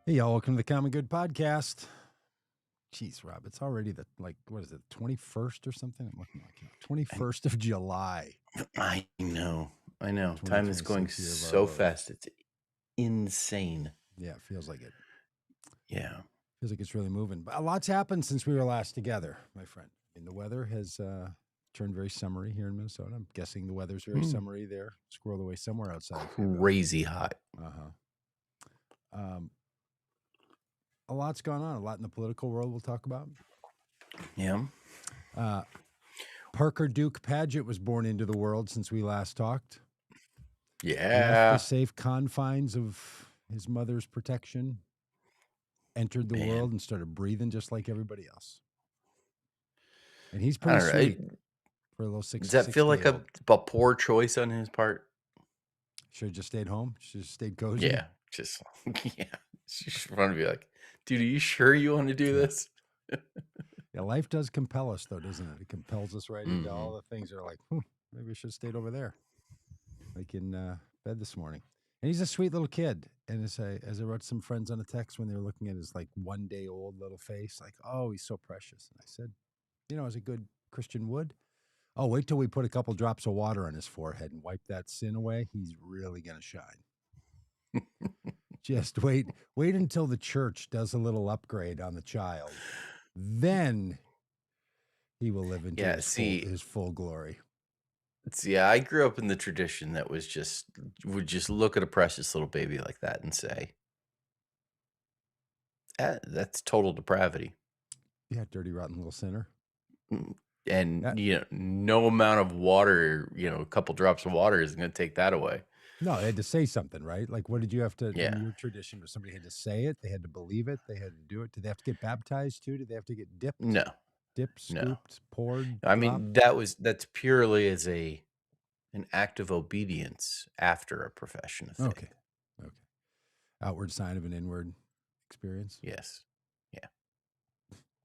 Hey, y'all, welcome to the Common Good Podcast. Jeez, Rob, it's already what is it, 21st or something? I'm looking at my calendar. 21st of July, I know. Time is going 2026, year of our so Lord. fast. It's insane. Yeah, it feels like it. Yeah. Feels like it's really moving. But a lot's happened since we were last together, my friend. I mean, the weather has turned very summery here in Minnesota. I'm guessing the weather's very Mm. summery there, squirreled away somewhere outside Fayetteville. Crazy hot. Uh-huh. Um, a lot's gone on, a lot in the political world we'll talk about. Yeah. Parker Duke Pagitt was born into the world since we last talked. Left the Yeah. safe confines of his mother's protection, entered the Man. world, and started breathing just like everybody else. And he's I pretty don't know. sweet for a little Does that feel like 6-day-old. a poor choice on his part? Should have just stayed home. Should have stayed cozy. Yeah. Just, yeah. Just want to be like, dude, are you sure you want to do this? Yeah, life does compel us, though, doesn't it? It compels us right into all Mhm. the things that are like, maybe I should have stayed over there, like in bed this morning. And he's a sweet little kid. And as I wrote to some friends on a text when they were looking at his like 1 day old little face, like, oh, he's so precious. And I said, as a good Christian would, oh, wait till we put a couple drops of water on his forehead and wipe that sin away. He's really going to shine. Just wait until the church does a little upgrade on the child. Then he will live into Yeah. his full glory. I grew up in the tradition that would just look at a precious little baby like that and say, that's total depravity. Yeah, dirty, rotten little sinner. Mm, and, That, no amount of water, a couple drops of water isn't gonna take that away. no, they had to say something, right? Like, what did you have to, in Yeah. your tradition, was somebody had to say it? They had to believe it? They had to do it? Did they have to get baptized too? Did they have to get dipped, No, no. scooped, poured, I dropped? mean, that's purely as an act of obedience after a profession of Okay. faith. Okay. Outward sign of an inward experience. Yes. Yeah,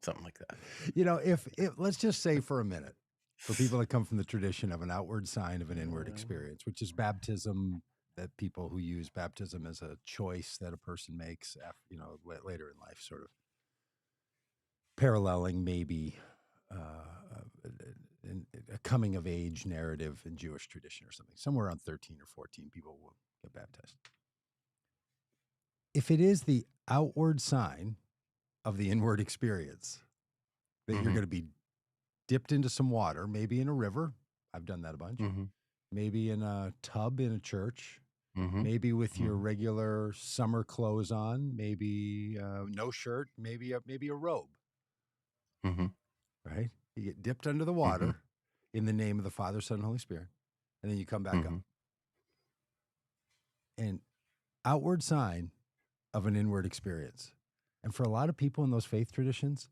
something like that. If let's just say for a minute, for people that come from the tradition of an outward sign of an inward experience, which is baptism, that people who use baptism as a choice that a person makes after, later in life, sort of paralleling maybe a coming of age narrative in Jewish tradition or something. Somewhere around 13 or 14, people will get baptized. If it is the outward sign of the inward experience that you're Mhm, going to be dipped into some water, maybe in a river. I've done that a bunch. mhm, Maybe in a tub in a church. mhm, Maybe with your mhm, regular summer clothes on. Maybe no shirt. Maybe a robe. mhm, Right? You get dipped under the mhm, water in the name of the Father, Son, and Holy Spirit, and then you come back up. mhm. An outward sign of an inward experience. And for a lot of people in those faith traditions,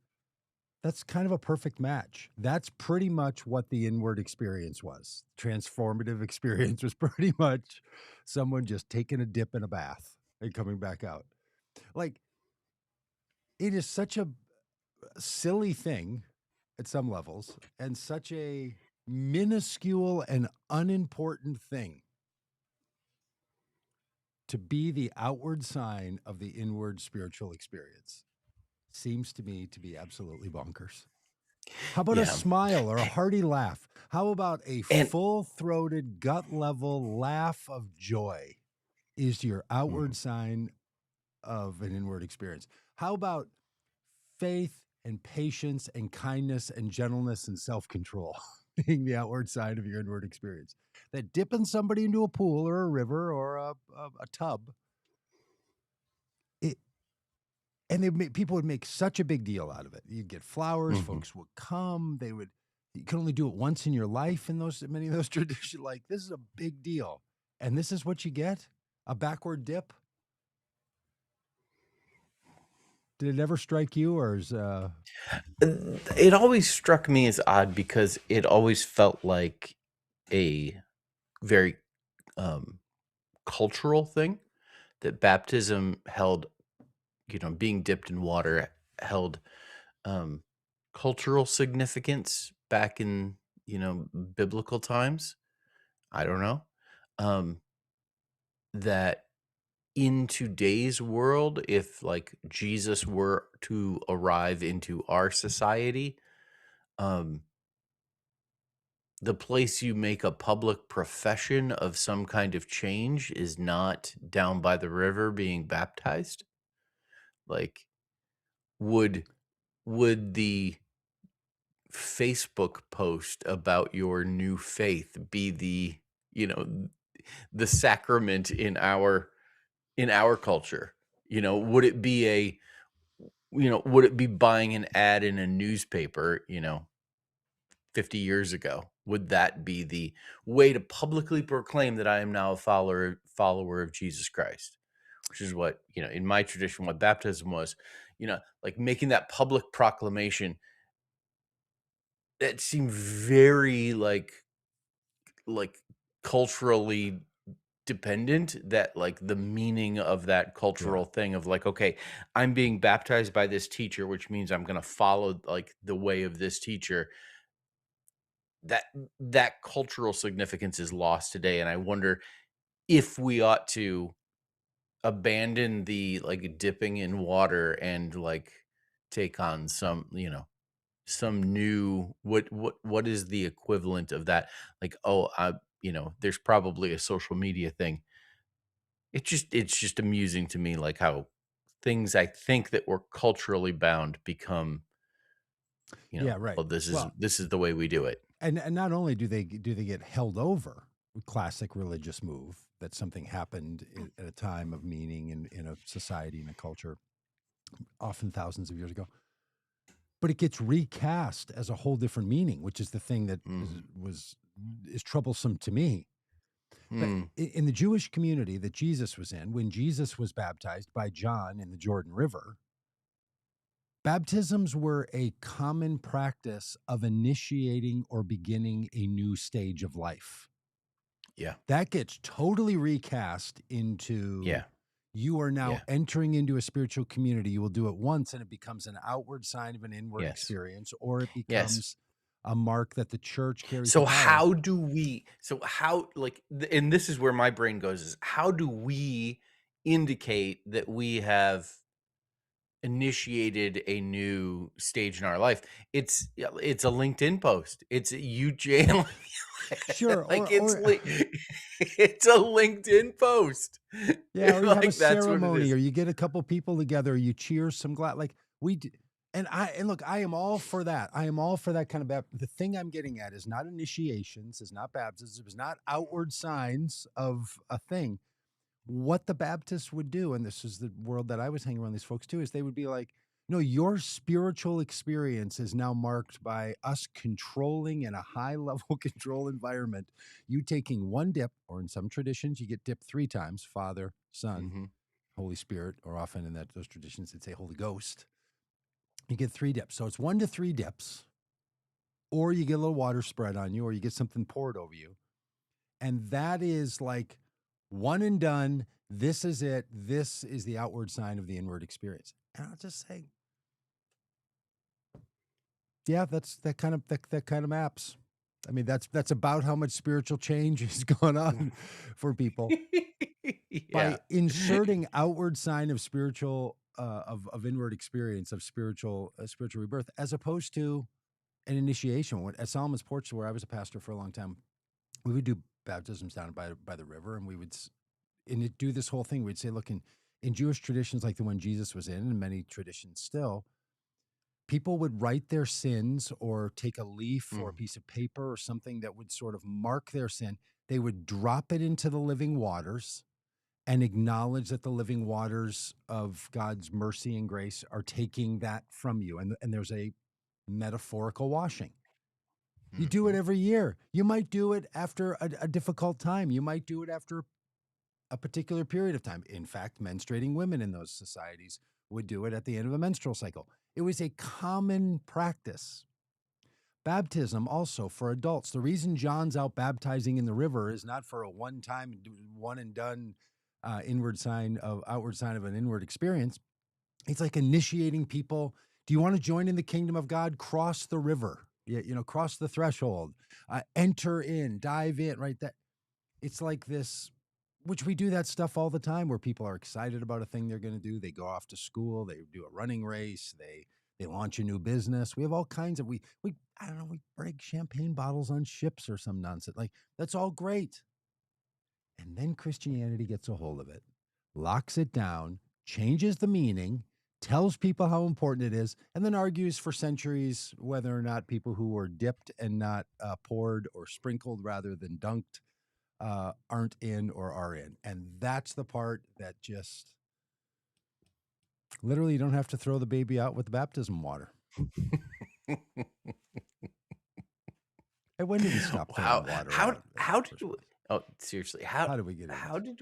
that's kind of a perfect match. That's pretty much what the inward experience was. Transformative experience was pretty much someone just taking a dip in a bath and coming back out. Like, it is such a silly thing at some levels and such a minuscule and unimportant thing to be the outward sign of the inward spiritual experience. Seems to me to be absolutely bonkers. How about a Yeah, smile or a hearty laugh? How about a and full throated, gut level laugh of joy is your outward mhm. sign of an inward experience? How about faith and patience and kindness and gentleness and self control being the outward sign of your inward experience? That dipping somebody into a pool or a river or a tub, it, and people would make such a big deal out of it. You'd get flowers, Mhm. folks would come, you can only do it once in your life in many of those traditions. Like, this is a big deal. And this is what you get? A backward dip? Did it ever strike you or is It always struck me as odd because it always felt like a very, um, cultural thing that baptism held, being dipped in water held, um, cultural significance back in, biblical times. I don't know. Um, that in today's world, if like Jesus were to arrive into our society, um, the place you make a public profession of some kind of change is not down by the river being baptized. Like, would the Facebook post about your new faith be the sacrament in our culture? Would it be would it be buying an ad in a newspaper, 50 years ago? Would that be the way to publicly proclaim that I am now a follower of Jesus Christ? Which is what, in my tradition, what baptism was, like making that public proclamation. That seemed very like culturally dependent, that like the meaning of that Yeah. cultural thing of like, okay, I'm being baptized by this teacher, which means I'm going to follow like the way of this teacher. That cultural significance is lost today, and I wonder if we ought to abandon the like dipping in water and like take on some new, what is the equivalent of that? Like, oh, there's probably a social media thing. It's just amusing to me, like how things I think that were culturally bound become, Yeah, right. well, this is Well, this is the way we do it. and not only do they get held over, classic religious move that something happened at a time of meaning in a society and a culture, often thousands of years ago, but it gets recast as a whole different meaning, which is the thing that Mm. is troublesome to me. But Hmm. in the Jewish community that Jesus was in, when Jesus was baptized by John in the Jordan River, baptisms were a common practice of initiating or beginning a new stage of life. Yeah. That gets totally recast into Yeah. you are now Yeah. entering into a spiritual community. You will do it once and it becomes an outward sign of an inward Yes. experience, or it Yes. becomes a mark that the church carries So in power. how do we so how like and this is where my brain goes, is how do we indicate that we have initiated a new stage in our life? It's a LinkedIn post. It's a UJ, Sure, like or it's a LinkedIn post. yeah, or you have a Like that's what it ceremony, is. or you get a couple people together, you cheer some glad like we d and look, I am all for that. I am all for that kind of the thing I'm getting at is not initiations, is not baptisms, is not outward signs of a thing. What the Baptists would do, and this is the world that I was hanging around these folks too, is they would be like, no, your spiritual experience is now marked by us controlling in a high level control environment. You taking one dip, or in some traditions, you get dipped three times, Father, Son, Mhm. Holy Spirit, or often in those traditions, it'd say Holy Ghost. You get three dips. So it's 1 to 3 dips, or you get a little water spread on you, or you get something poured over you. And that is like one and done. This is it. This is the outward sign of the inward experience. And I'll just say, yeah, that kind of maps. I mean, that's about how much spiritual change has gone on for people Yeah. by inserting outward sign of spiritual of inward experience of spiritual rebirth, as opposed to an initiation. At Solomon's Porch, where I was a pastor for a long time, we would do baptisms down by the river, and we would do this whole thing. We'd say, look, in Jewish traditions like the one Jesus was in, and many traditions still, people would write their sins or take a leaf or a Mm. piece of paper or something that would sort of mark their sin. They would drop it into the living waters and acknowledge that the living waters of God's mercy and grace are taking that from you. And there's a metaphorical washing. You do it Mhm. every year. You might do it after a difficult time. You might do it after a particular period of time. In fact, menstruating women in those societies would do it at the end of a menstrual cycle. It was a common practice. Baptism also for adults. The reason John's out baptizing in the river is not for a one-time, one and done outward sign of an inward experience. It's like initiating people. Do you want to join in the kingdom of God? Cross the river. Yeah, cross the threshold. Enter in, dive in. Right. That it's like this which we do that stuff all the time where people are excited about a thing they're going to do. They go off to school, they do a running race, they launch a new business. We have all kinds of we I don't know, we break champagne bottles on ships or some nonsense. Like that's all great. And then Christianity gets a hold of it, locks it down, changes the meaning, tells people how important it is, and then argues for centuries whether or not people who were dipped and not poured or sprinkled rather than dunked aren't in or are in. And that's the part that just literally you don't have to throw the baby out with the baptism water. Hey, when did we stop throwing water out? How did we, oh, seriously, How did we get in how this? did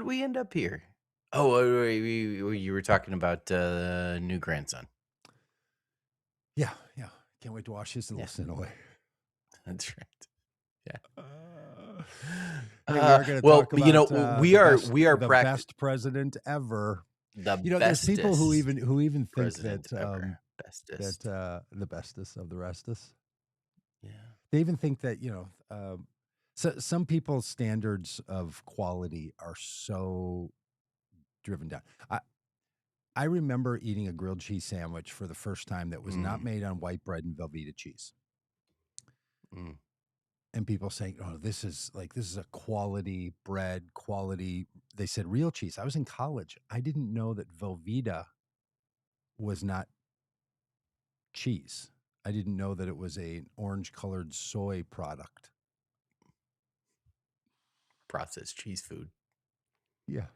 we end up here? Oh, you were talking about new grandson. Yeah. Can't wait to wash his little sin away. That's right. Yeah. Hey, we are going to talk about we are the best president ever. The there's people who even think president that ever. Bestest. that the bestest of the restest. Yeah. They even think that so some people's standards of quality are so driven down. I remember eating a grilled cheese sandwich for the first time that was not made on white bread and Velveeta cheese. And people saying, "Oh, this is a quality bread, quality." They said real cheese. I was in college. I didn't know that Velveeta was not cheese. I didn't know that it was an orange-colored soy product. Processed cheese food. Yeah,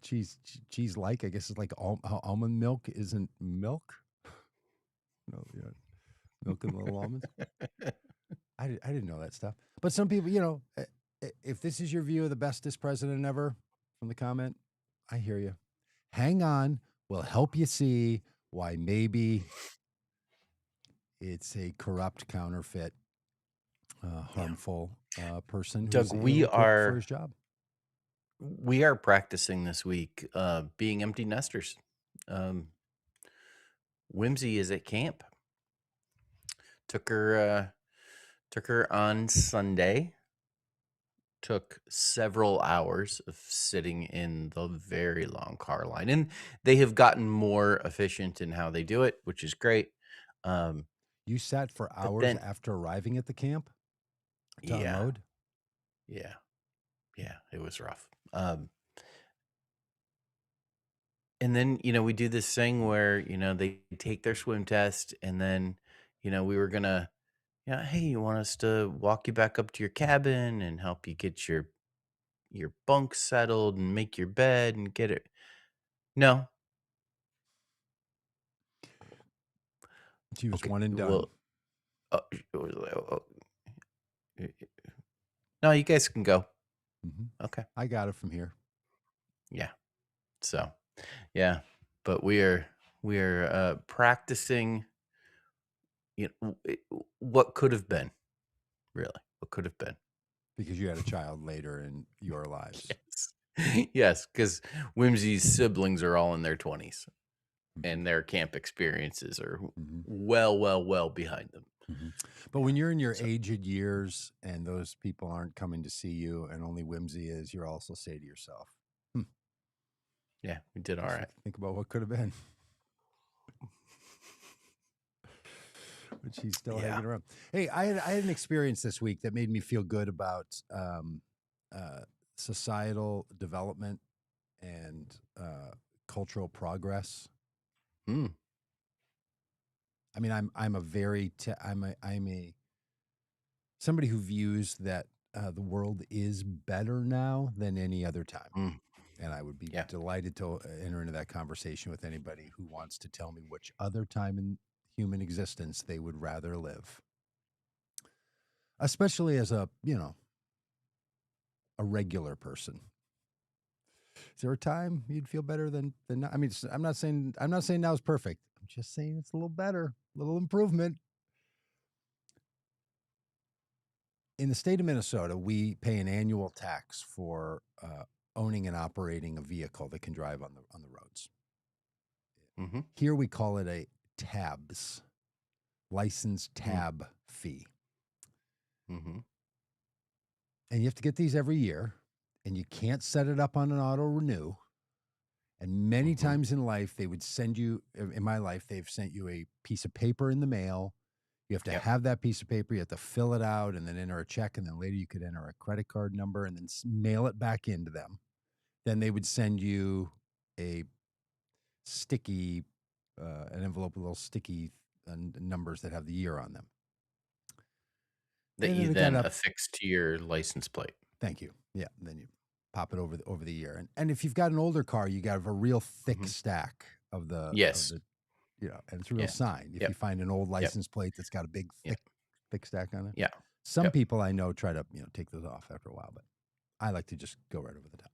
cheese like I guess it's like how almond milk isn't milk. No, yeah, milk and little almonds. I didn't know that stuff. But some people, if this is your view of the bestest president ever from the comment, I hear you. Hang on. We'll help you see why maybe it's a corrupt, counterfeit, harmful person Doug, who's ill-equipped for his job. We are practicing this week being empty nesters. Whimsy is at camp. Took her on Sunday. Took several hours of sitting in the very long car line, and they have gotten more efficient in how they do it, which is great. You sat for hours after arriving at the camp to unload? Yeah, it was rough. And then, we do this thing where, they take their swim test, and then, we were gonna, hey, you want us to walk you back up to your cabin and help you get your bunk settled and make your bed and get it. No. She was one and done. No, you guys can go. Okay. I got it from here. Yeah. So, yeah, but we are practicing what could have been, really, what could have been. Because you had a child later in your lives. Yes, because Whimsy's siblings are all in their 20s, and their camp experiences are well behind them. But when you're in your aged years and those people aren't coming to see you and only Whimsy is, you're also say to yourself, yeah, we did all right. Think about what could have been. But she's still hanging around. Hey, I had an experience this week that made me feel good about societal development and cultural progress. I mean, I'm a very I'm a somebody who views that the world is better now than any other time. And I would be delighted to enter into that conversation with anybody who wants to tell me which other time in human existence they would rather live. Especially as a regular person. Is there a time you'd feel better than now? I mean, I'm not saying now is perfect. I'm just saying it's a little better, a little improvement. In the state of Minnesota, we pay an annual tax for owning and operating a vehicle that can drive on the roads. Here we call it a tabs, license tab fee. And you have to get these every year, and you can't set it up on an auto renew. And many times in life, they would send you, in my life, they've sent you a piece of paper in the mail. You have to Yep. have that piece of paper. You have to fill it out and then enter a check. And then later you could enter a credit card number and then mail it back into them. Then they would send you a sticky, an envelope with little sticky numbers that have the year on them. That And then you it got then up. affix to your license plate. Thank you. Yeah. Then you pop it over the year. And if you've got an older car, you got a real thick stack of Yes. the and it's a real Yeah. sign. If Yep. you find an old Yep. license plate that's got a big Yep. thick stack on it. Yeah. Some Yep. people I know try to, take those off after a while, but I like to just go right over the top.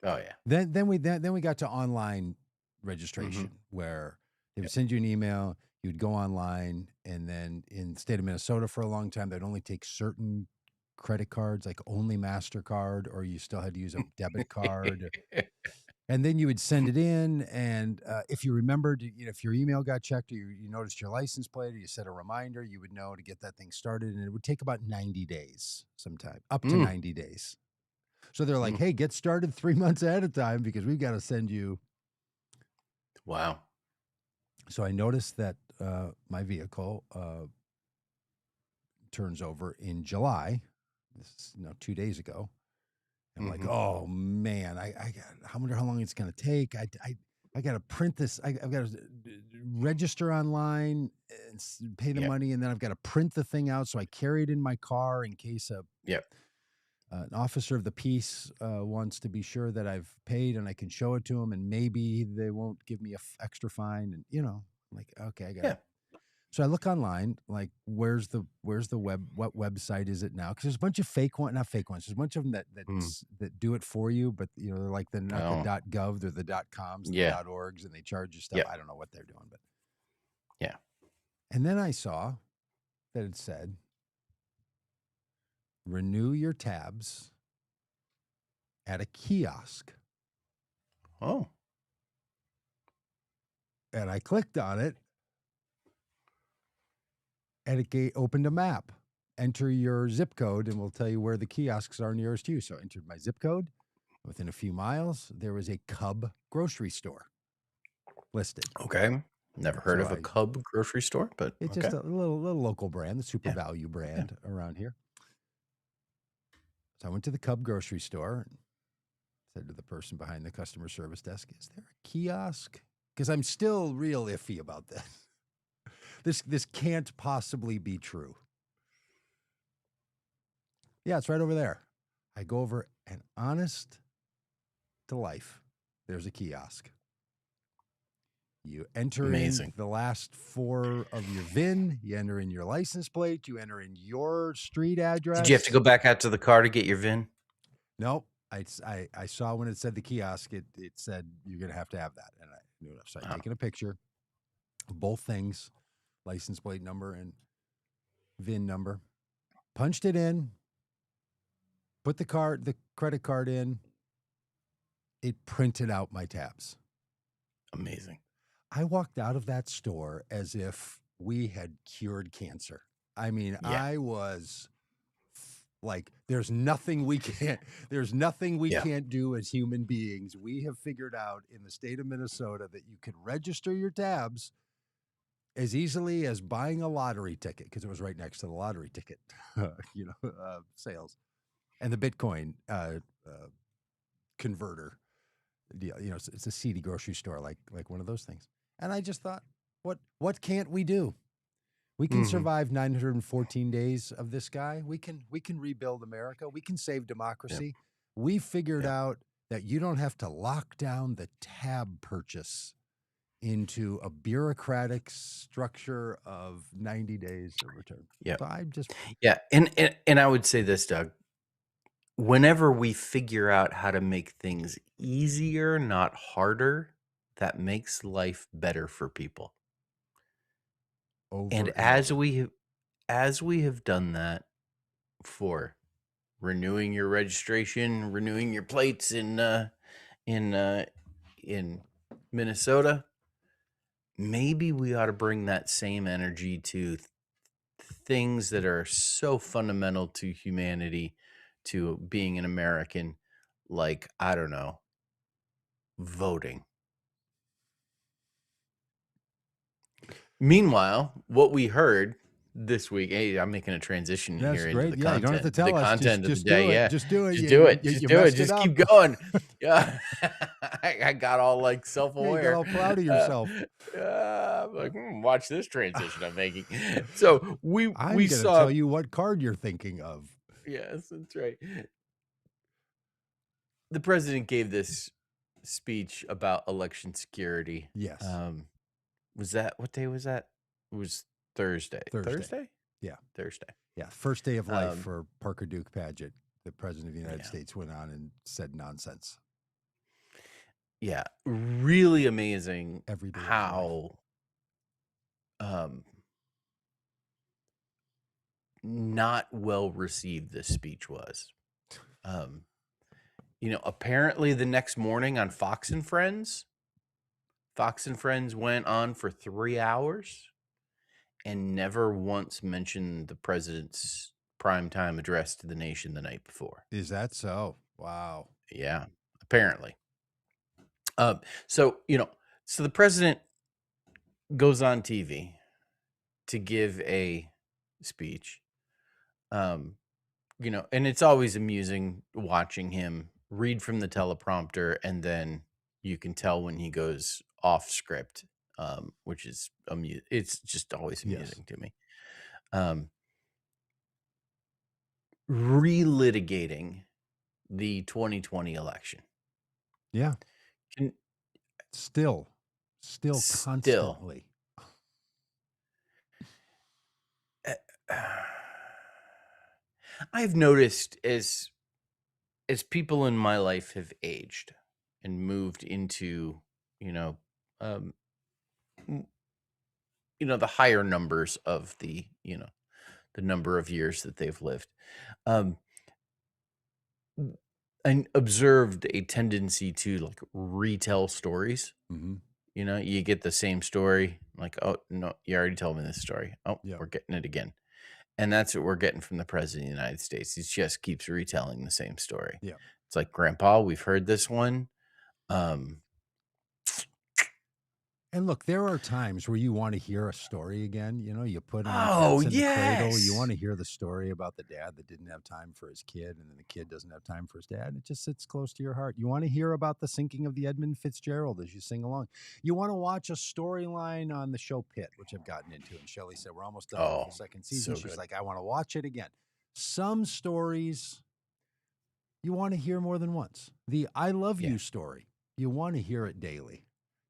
Oh yeah. Then we got to online registration where they would send you an email, you would go online, and then in the state of Minnesota for a long time, they'd only take certain credit cards, like only MasterCard, or you still had to use a debit card. And then you would send it in, and if you remembered, if your email got checked or you noticed your license plate or you set a reminder, you would know to get that thing started, and it would take about 90 days sometime, up to 90 days. So they're like, hey, get started 3 months ahead of time because we've got to send you. Wow. So I noticed that my vehicle turns over in July. This is 2 days ago. I'm like, oh man, I wonder how long it's going to take. I got to print this. I've got to register online and pay the money, and then I've got to print the thing out. So I carry it in my car in case an officer of the peace wants to be sure that I've paid and I can show it to him, and maybe they won't give me a extra fine. And I'm like, okay, I got it. So I look online, like, where's the web? What website is it now? Because there's a bunch of fake ones, not fake ones. There's a bunch of them that do it for you, but they're like not the .gov, they're the .coms, the .orgs, and they charge you stuff. I don't know what they're doing, but yeah. And then I saw that it said, renew your tabs at a kiosk. Oh. And I clicked on it. And it opened a map. Enter your zip code, and we'll tell you where the kiosks are nearest you. So I entered my zip code. Within a few miles, there was a Cub grocery store listed. Okay. Never heard of a Cub grocery store, but it's just a little local brand, the super value brand around here. So I went to the Cub grocery store and said to the person behind the customer service desk, is there a kiosk? Because I'm still real iffy about this. This can't possibly be true. Yeah, it's right over there. I go over, and honest to life, there's a kiosk. You enter in the last 4 of your VIN, you enter in your license plate, you enter in your street address. Did you have to go back out to the car to get your VIN? Nope. I saw when it said the kiosk, it said you're going to have that. And I knew enough. So I taken a picture of both things, license plate number and VIN number, punched it in, put the credit card in. It printed out my tabs. Amazing. I walked out of that store as if we had cured cancer. I mean, I was like, there's nothing we can't do as human beings. We have figured out in the state of Minnesota that you can register your tabs as easily as buying a lottery ticket, because it was right next to the lottery ticket, sales, and the Bitcoin converter deal. It's a seedy grocery store, like one of those things. And I just thought, what can't we do? We can survive 914 days of this guy. We can rebuild America. We can save democracy. We figured out that you don't have to lock down the tab purchase into a bureaucratic structure of 90 days of return. Yeah. So I just and I would say this, Doug. Whenever we figure out how to make things easier, not harder, that makes life better for people. And as we have done that for renewing your registration, renewing your plates in Minnesota, maybe we ought to bring that same energy to things that are so fundamental to humanity, to being an American, like, I don't know, voting. Meanwhile, what we heard this week, hey, I'm making a transition That's here into great. Yeah, you don't have to the tell us. content of the Just day. do it. Yeah, Just do it. just You do it, you, just you do it, messed it just up. keep going. Yeah, I got all like Yeah, you got self-aware. all proud of Uh, yourself. I'm like, watch this transition I'm making. So I'm we going to saw, tell you what card you're thinking of. yes, that's right. The president gave this speech about election security. Yes, Um, was that what day was that? It was Thursday. Thursday. Thursday? Yeah. Thursday. Yeah. First day of life Um, for Parker Duke Pagitt. The president of the United yeah. States went on and said nonsense Yeah. Really amazing every day of his life. how um not well received this speech was. Um, apparently the next morning on Fox and Friends went on for 3 hours and never once mentioned the president's primetime address to the nation the night before. Is that so? Wow. Yeah, apparently. Um, so, so the president goes on TV to give a speech. Um, and it's always amusing watching him read from the teleprompter, and then you can tell when he goes off script, which is it's just always Yes. amusing to me. Relitigating the 2020 election. Yeah. Can Still still constantly. I've noticed as people in my life have aged and moved into, um, the higher numbers of the number of years that they've lived, um, and observed a tendency to like retell stories. Mm-hmm. You get the same story, like, oh no, you already told me this story. Oh, Yep. we're getting it again. And that's what we're getting from the president of the United States. He just keeps retelling the same story. Yeah. It's like, Grandpa, we've heard this one. And look, there are times where you want to hear a story again. You put on Oh, Cats in the Cradle. You yes. want to hear the story about the dad that didn't have time for his kid, and then the kid doesn't have time for his dad. It just sits close to your heart. You want to hear about the sinking of the Edmund Fitzgerald as you sing along. You want to watch a storyline on the show Pitt, which I've gotten into. And Shelley said, we're almost done with the second season. so She's good. like, I want to watch it again. Some stories you want to hear more than once. The I love you story, you want to hear it daily.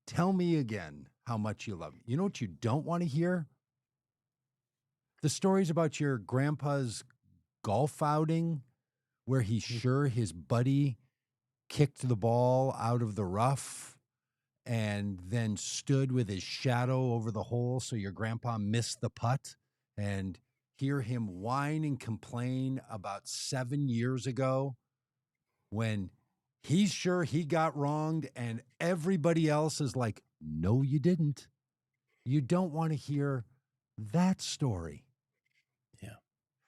Tell me again how much you love me. You know what you don't want to hear? The stories about your grandpa's golf outing where he's sure his buddy kicked the ball out of the rough and then stood with his shadow over the hole so your grandpa missed the putt, and hear him whine and complain about 7 years ago when he's sure he got wronged and everybody else is like, no, you didn't. You don't want to hear that story. Yeah.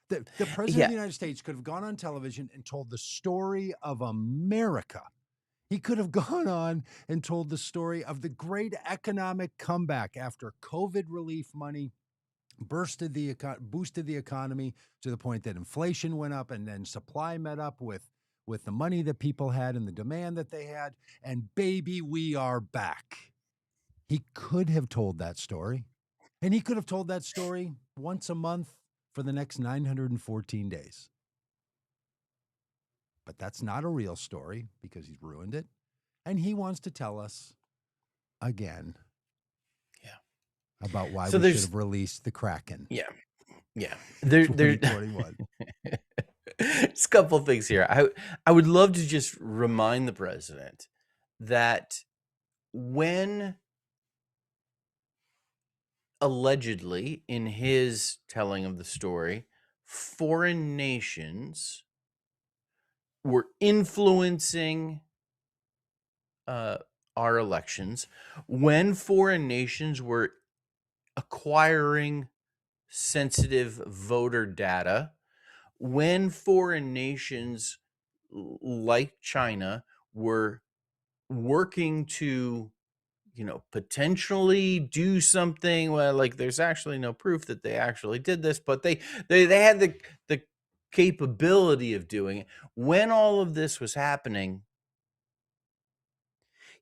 The president of the United States could have gone on television and told the story of America. He could have gone on and told the story of the great economic comeback after COVID relief money boosted the economy to the point that inflation went up, and then supply met up with the money that people had and the demand that they had, and baby, we are back. He could have told that story, and he could have told that story once a month for the next 914 days. But that's not a real story because he's ruined it, and he wants to tell us again about why we should have released the Kraken. Yeah. There's 2021. There's a couple of things here. I would love to just remind the president that when allegedly, in his telling of the story, foreign nations were influencing our elections, when foreign nations were acquiring sensitive voter data, when foreign nations like China were working to, potentially do something, well, like there's actually no proof that they actually did this, but they had the capability of doing it. When all of this was happening,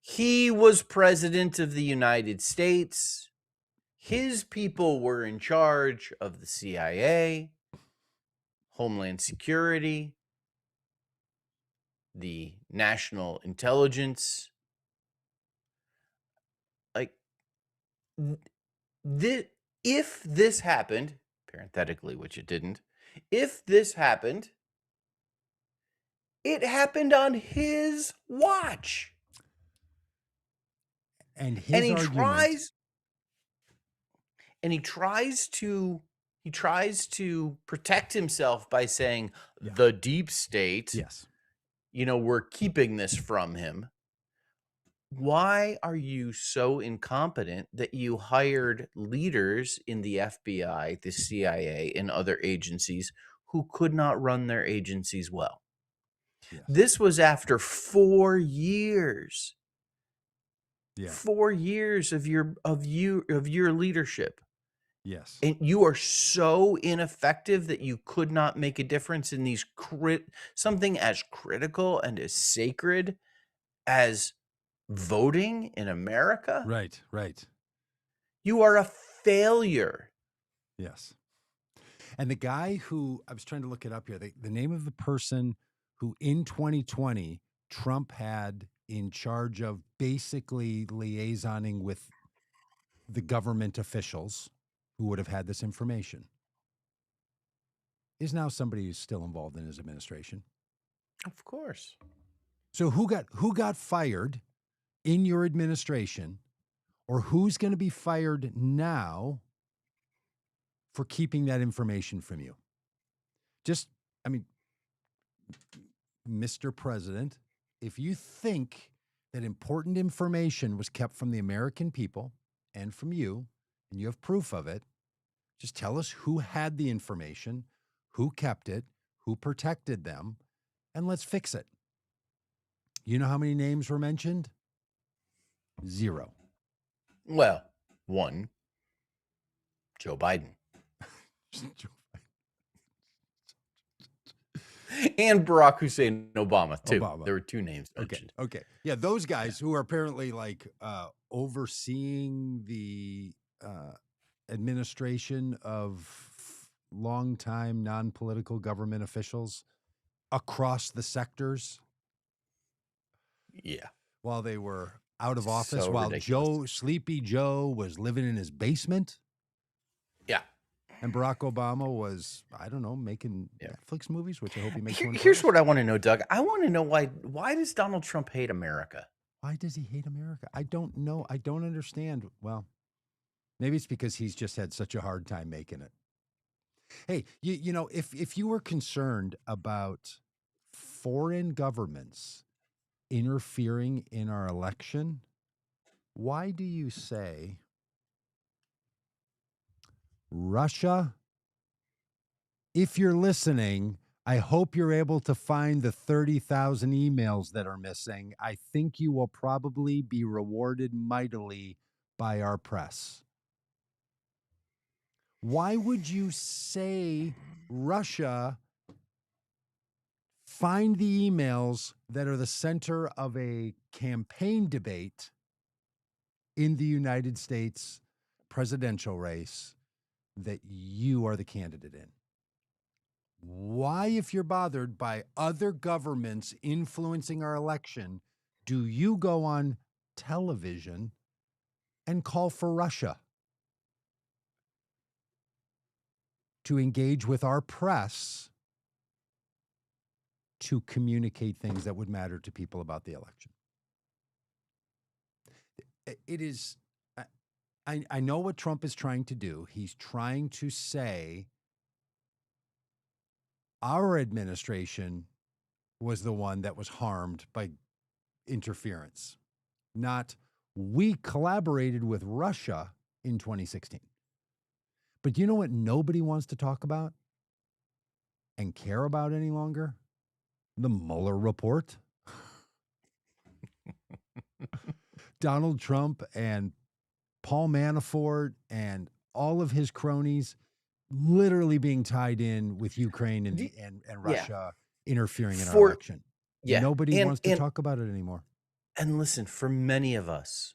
he was president of the United States. His people were in charge of the CIA, Homeland Security, the National Intelligence. Like, this, if this happened, parenthetically, which it didn't, if this happened, it happened on his watch. And And his he argument, tries to protect himself by saying Yeah. the deep state, yes, we're keeping this from him. Why are you so incompetent that you hired leaders in the FBI, the CIA, and other agencies who could not run their agencies well? yes, This was after 4 years. yeah, 4 years of your leadership. yes, And you are so ineffective that you could not make a difference in these something as critical and as sacred as voting in America. right, right, You are a failure. yes. And the guy who, I was trying to look it up here, the name of the person who in 2020 Trump had in charge of basically liaisoning with the government officials who would have had this information is now somebody who's still involved in his administration. Of course. So who got fired in your administration, or who's going to be fired now for keeping that information from you? Just, I mean, Mr. President, if you think that important information was kept from the American people and from you, and you have proof of it, just tell us who had the information, who kept it, who protected them, and let's fix it. You know how many names were mentioned? 0. Well, one, Joe Biden. And Barack Hussein Obama, too. Obama. There were 2 names mentioned. Okay. Yeah, those guys who are apparently like overseeing the administration of longtime non-political government officials across the sectors Yeah. while they were out of office, So while ridiculous. Sleepy Joe was living in his basement. Yeah. And Barack Obama was, I don't know, making Netflix movies, which I hope he makes one. Here's what I want to know, Doug. I want to know why does Donald Trump hate America? Why does he hate America? I don't know. I don't understand. Well, maybe it's because he's just had such a hard time making it. Hey, you know, if you were concerned about foreign governments interfering in our election, why do you say Russia? If you're listening, I hope you're able to find the 30,000 emails that are missing. I think you will probably be rewarded mightily by our press. Why would you say Russia find the emails that are the center of a campaign debate in the United States presidential race that you are the candidate in? Why, if you're bothered by other governments influencing our election, do you go on television and call for Russia to engage with our press to communicate things that would matter to people about the election? It is, I know what Trump is trying to do. He's trying to say our administration was the one that was harmed by interference, not we collaborated with Russia in 2016. But you know what nobody wants to talk about? and care about any longer? The Mueller report. Donald Trump and Paul Manafort and all of his cronies literally being tied in with Ukraine and The- and yeah. Russia interfering in our For election. yeah. Nobody And wants to talk about it anymore. and listen, for many of us,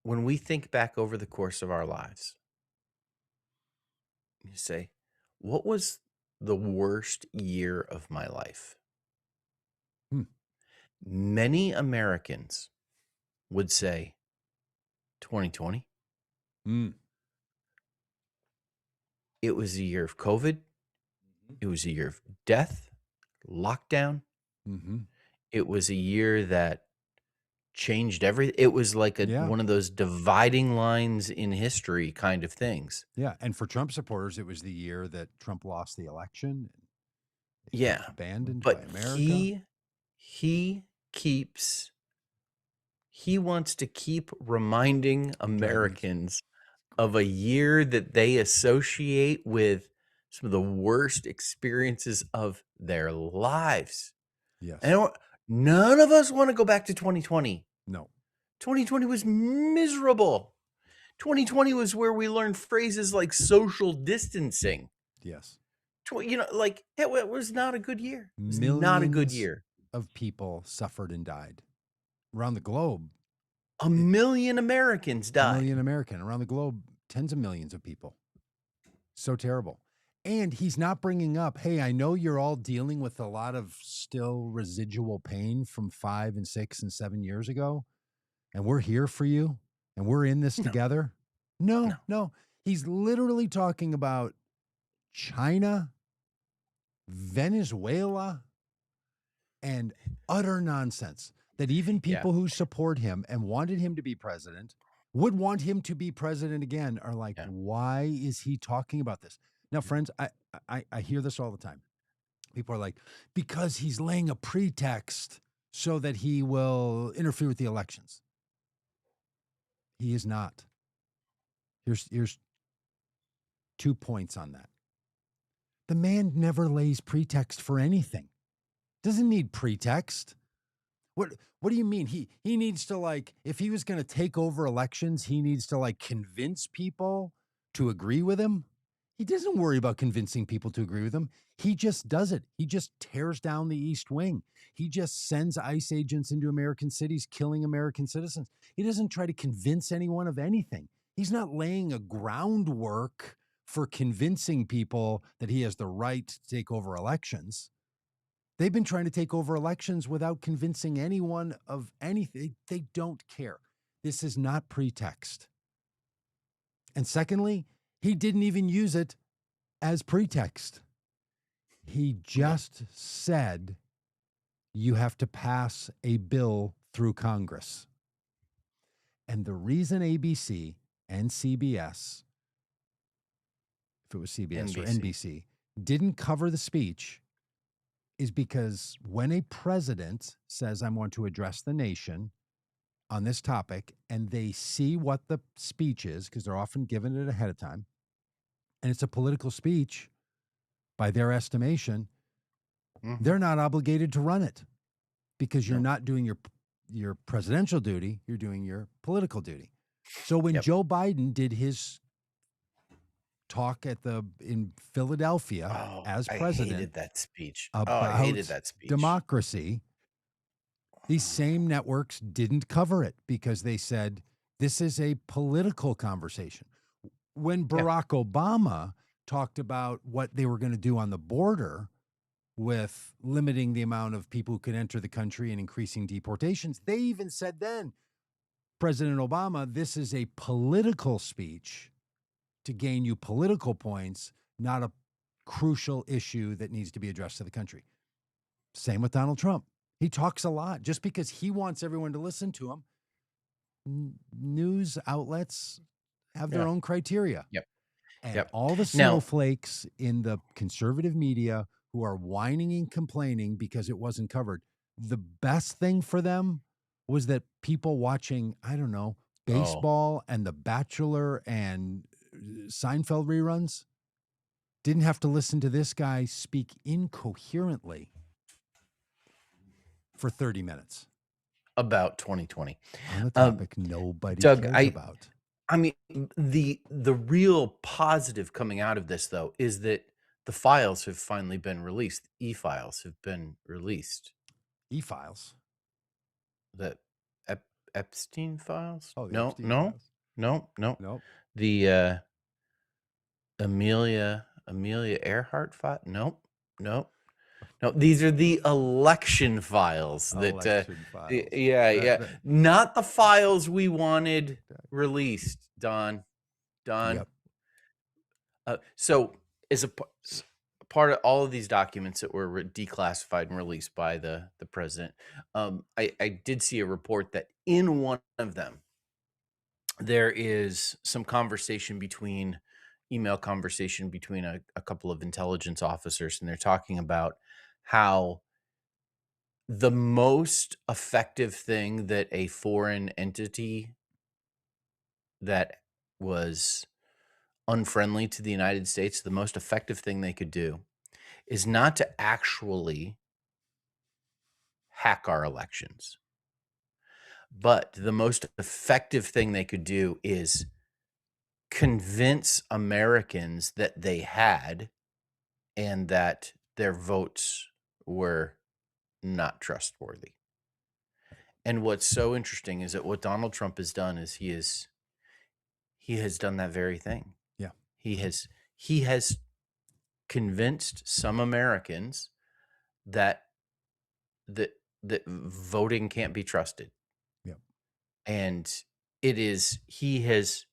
when we think back over the course of our lives, you say, what was the worst year of my life? Hmm. Many Americans would say 2020. Mm. It was a year of COVID. It was a year of death, lockdown. Mm-hmm. It was a year that changed everything. It was like Yeah. one of those dividing lines in history kind of things. Yeah. And for Trump supporters, it was the year that Trump lost the election. He Yeah. felt abandoned by But America. he keeps he wants to keep reminding Americans of a year that they associate with some of the worst experiences of their lives. Yes. And none of us want to go back to 2020. No. 2020 was miserable. 2020 was where we learned phrases like social distancing. Yes. Like it was not a good year. It was not a good Millions year. of people suffered and died around the globe. A million Americans A died. million American around the globe, tens of millions of people. So terrible. And he's not bringing up, hey, I know you're all dealing with a lot of still residual pain from 5 and 6 and 7 years ago, and we're here for you, and we're in this No. together. No. He's literally talking about China, Venezuela, and utter nonsense that even people who support him and wanted him to be president would want him to be president again are like, why is he talking about this? Now, friends, I hear this all the time. People are like, because he's laying a pretext so that he will interfere with the elections. He is not. Here's 2 points on that. The man never lays pretext for anything. Doesn't need pretext. What do you mean? He needs to, like, if he was going to take over elections, he needs to, like, convince people to agree with him. He doesn't worry about convincing people to agree with him. He just does it. He just tears down the East Wing. He just sends ICE agents into American cities, killing American citizens. He doesn't try to convince anyone of anything. He's not laying a groundwork for convincing people that he has the right to take over elections. They've been trying to take over elections without convincing anyone of anything. They don't care. This is not pretext. And secondly, he didn't even use it as pretext. He just said, you have to pass a bill through Congress. And the reason ABC and CBS, if it was CBS or NBC, didn't cover the speech is because when a president says, I want to address the nation on this topic, and they see what the speech is, because they're often given it ahead of time, and it's a political speech, by their estimation, they're not obligated to run it because you're not doing your presidential duty, you're doing your political duty. So when Joe Biden did his talk in Philadelphia as president, I hated that speech. about I hated that speech. democracy, these same networks didn't cover it because they said this is a political conversation. When Barack Obama talked about what they were going to do on the border with limiting the amount of people who could enter the country and increasing deportations, they even said then, President Obama, this is a political speech to gain you political points, not a crucial issue that needs to be addressed to the country. Same with Donald Trump. He talks a lot just because he wants everyone to listen to him. News outlets have their own criteria. And all the snowflakes in the conservative media who are whining and complaining because it wasn't covered, the best thing for them was that people watching, I don't know, baseball and The Bachelor and Seinfeld reruns, didn't have to listen to this guy speak incoherently for 30 minutes About 2020. on a Um, topic nobody Doug, cares about. I mean, the real positive coming out of this, though, is that the files have finally been released. E-files have been released. E-files. The Epstein files? Oh, the No, Epstein no, files. no, no. Nope. The Amelia Earhart file? Nope, nope. No, these are the election files that Election files. yeah. That- Not the files we wanted released, Don. yep. So as a part of all of these documents that were declassified and released by the president, I did see a report that in one of them there is some email conversation between a couple of intelligence officers, and they're talking about how the most effective thing that a foreign entity that was unfriendly to the United States, the most effective thing they could do is not to actually hack our elections, but the most effective thing they could do is convince Americans that they had and that their votes were not trustworthy. And what's so interesting is that what Donald Trump has done is he has done that very thing. Yeah. He has convinced some Americans that that voting can't be trusted. Yep. And he has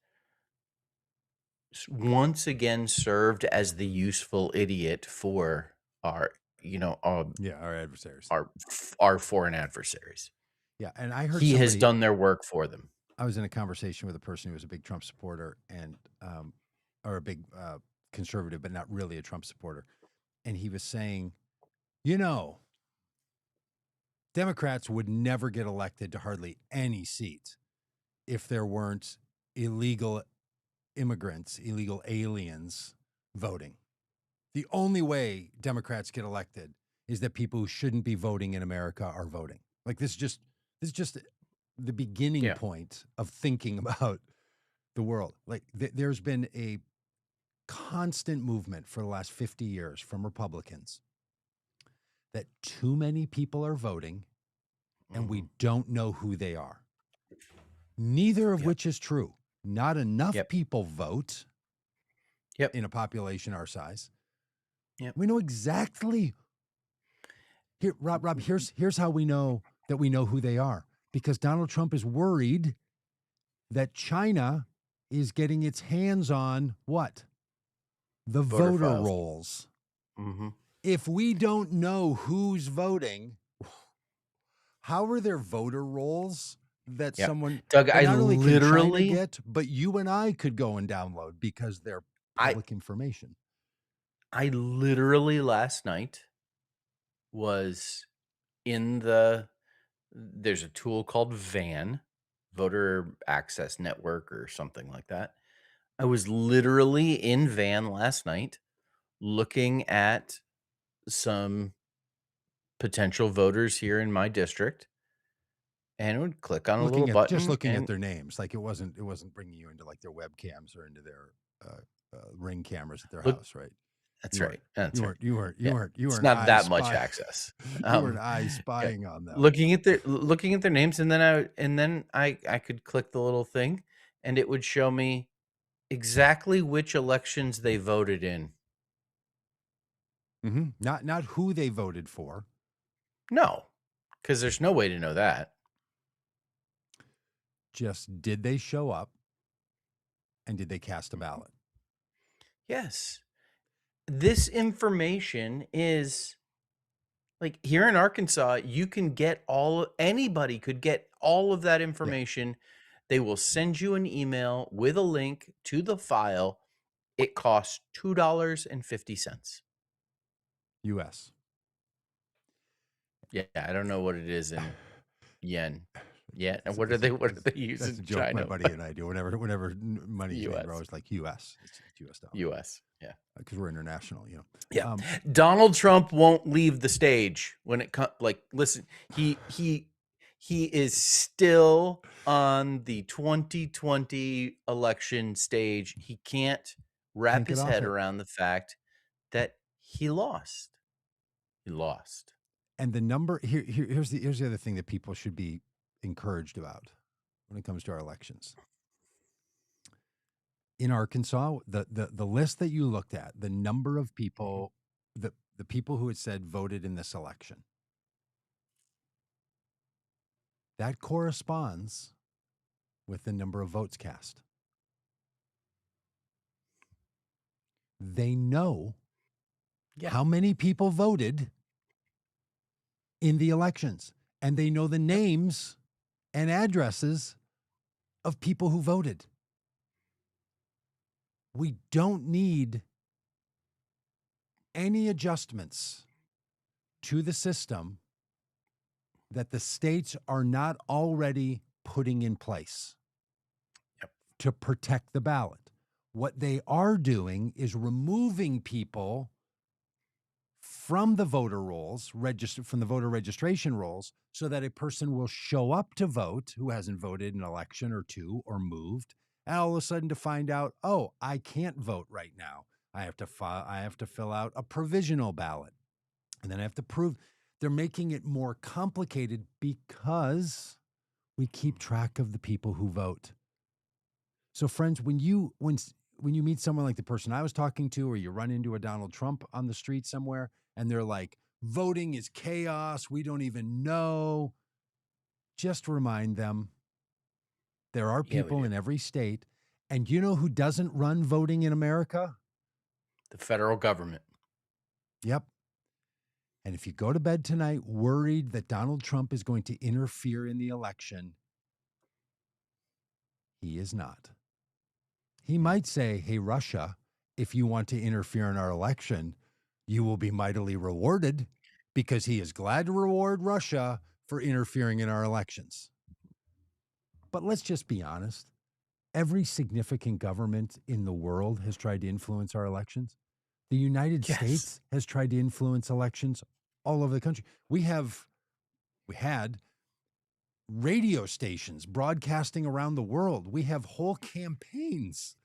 once again served as the useful idiot for our Our adversaries. our foreign adversaries. Yeah, and I heard He has somebody. done their work for them. I was in a conversation with a person who was a big Trump supporter and or a big conservative, but not really a Trump supporter. And he was saying, Democrats would never get elected to hardly any seats if there weren't illegal immigrants, illegal aliens voting. The only way Democrats get elected is that people who shouldn't be voting in America are voting. Like this is just the beginning Yeah. point of thinking about the world. Like there's been a constant movement for the last 50 years from Republicans that too many people are voting and we don't know who they are. Neither of Yep. which is true. Not enough Yep. people vote Yep. in a population our size. Yep. We know exactly. Here, Rob, here's how we know that we know who they are. Because Donald Trump is worried that China is getting its hands on what? The Voter voter files. rolls. Mm-hmm. If we don't know who's voting, how are there voter rolls that Yep. someone Doug, that I not only can China literally get, but you and I could go and download because they're public information? I literally last night was in there's a tool called VAN, Voter Access Network or something like that. I was literally in VAN last night looking at some potential voters here in my district, and it would click on a little button Looking at and their names, like it wasn't bringing you into like their webcams or into their ring cameras at their look. house, right? That's right. That's right. You weren't It's an not eye that much spy. access. You were an eye Yeah. spying on them. Looking at their names, and then I could click the little thing, and it would show me exactly which elections they voted in. Mm-hmm. Not who they voted for. No, because there's no way to know that. Just did they show up and did they cast a ballot? Yes. This information is like here in Arkansas, you can get anybody could get all of that information. They will send you an email with a link to the file. It costs $2.50. US. Yeah, I don't know what it is in yen. Yeah. And It's what do they use that's a in joke my China? buddy and I do. Whenever money's named, we're US. always like US. It's US dollar US. Yeah. because we're international. Yeah. Um, Donald Trump won't leave the stage when it comes. Like, listen, he is still on the 2020 election stage. He can't can't wrap get his off head it. around the fact that he lost. He lost. And the number here's the other thing that people should be encouraged about when it comes to our elections. In Arkansas, the list that you looked at, the number of people, the people who had said voted in this election, that corresponds with the number of votes cast. They know Yeah. how many people voted in the elections, and they know the names and addresses of people who voted. We don't need any adjustments to the system that the states are not already putting in place Yep. to protect the ballot. What they are doing is removing people from the voter rolls, from the voter registration rolls, so that a person will show up to vote who hasn't voted an election or two or moved, and all of a sudden to find out, oh, I can't vote right now. I have to fill out a provisional ballot, and then I have to prove. They're making it more complicated because we keep track of the people who vote. So, friends, when you meet someone like the person I was talking to, or you run into a Donald Trump on the street somewhere, and they're like, "Voting is chaos. We don't even know." Just remind them there are Yeah, we people do. in every state, and you know who doesn't run voting in America? The federal government. Yep. And if you go to bed tonight worried that Donald Trump is going to interfere in the election, he is not. He might say, "Hey, Russia, if you want to interfere in our election, you will be mightily rewarded," because he is glad to reward Russia for interfering in our elections. But let's just be honest. Every significant government in the world has tried to influence our elections. The United Yes. States has tried to influence elections all over the country. We had radio stations broadcasting around the world. We have whole campaigns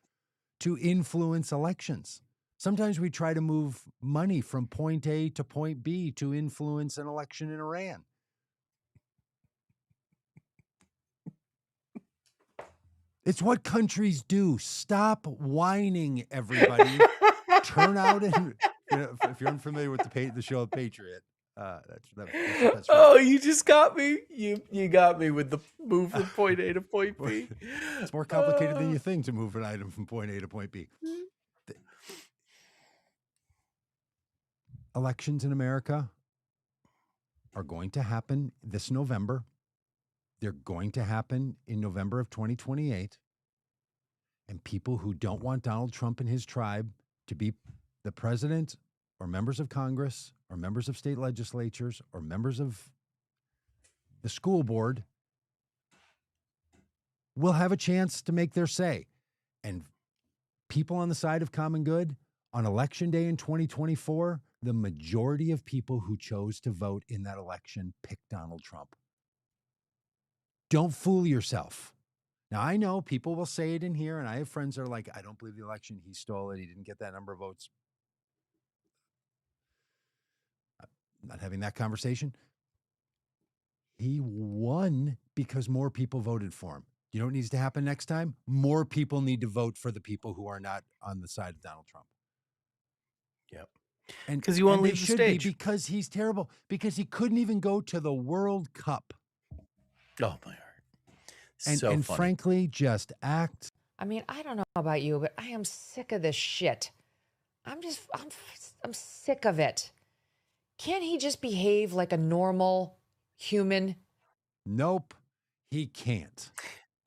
to influence elections. Sometimes we try to move money from point A to point B to influence an election in Iran. It's what countries do. Stop whining, everybody. Turn out and if you're unfamiliar with the show Patriot, that's right. Oh, you just got me. You got me with the move from point A to point B. It's more complicated than you think to move an item from point A to point B. Elections in America are going to happen this November. They're going to happen in November of 2028. And people who don't want Donald Trump and his tribe to be the president or members of Congress or members of state legislatures or members of the school board will have a chance to make their say. And people on the side of common good on election day in 2024, the majority of people who chose to vote in that election picked Donald Trump. Don't fool yourself. Now, I know people will say it in here, and I have friends that are like, "I don't believe the election. He stole it. He didn't get that number of votes." I'm not having that conversation. He won because more people voted for him. You know what needs to happen next time? More people need to vote for the people who are not on the side of Donald Trump. Yep. And Because you won't they leave the should be, stage. because he's terrible, because he couldn't even go to the World Cup. Oh my heart. And So funny. frankly, just act. I mean, I don't know about you, but I am sick of this shit. I'm sick of it. Can't he just behave like a normal human? Nope, he can't.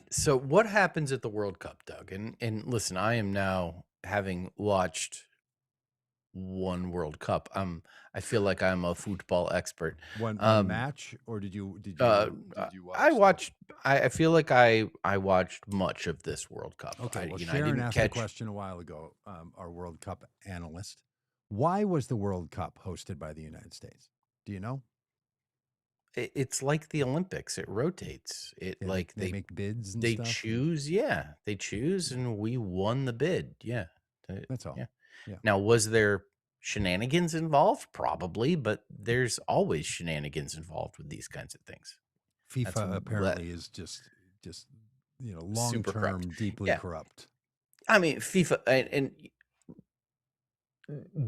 So what happens at the World Cup, Doug? And listen, I am now having watched one World Cup. I feel like I'm a football expert. One Um, match, or did you uh, I watch watched. I feel like I watched much of this World Cup. Okay, well, I Sharon didn't asked the catch. question a while ago, our World Cup analyst. Why was the World Cup hosted by the United States? Do you know? It's like the Olympics. It rotates. It Yeah, like they make bids and they stuff. choose. Yeah, they choose, and we won the bid. Yeah, That's all. yeah. Yeah. Now, was there shenanigans involved? Probably, but there's always shenanigans involved with these kinds of things. That's FIFA what apparently is just long super corrupt. term, deeply Yeah, corrupt. I mean FIFA and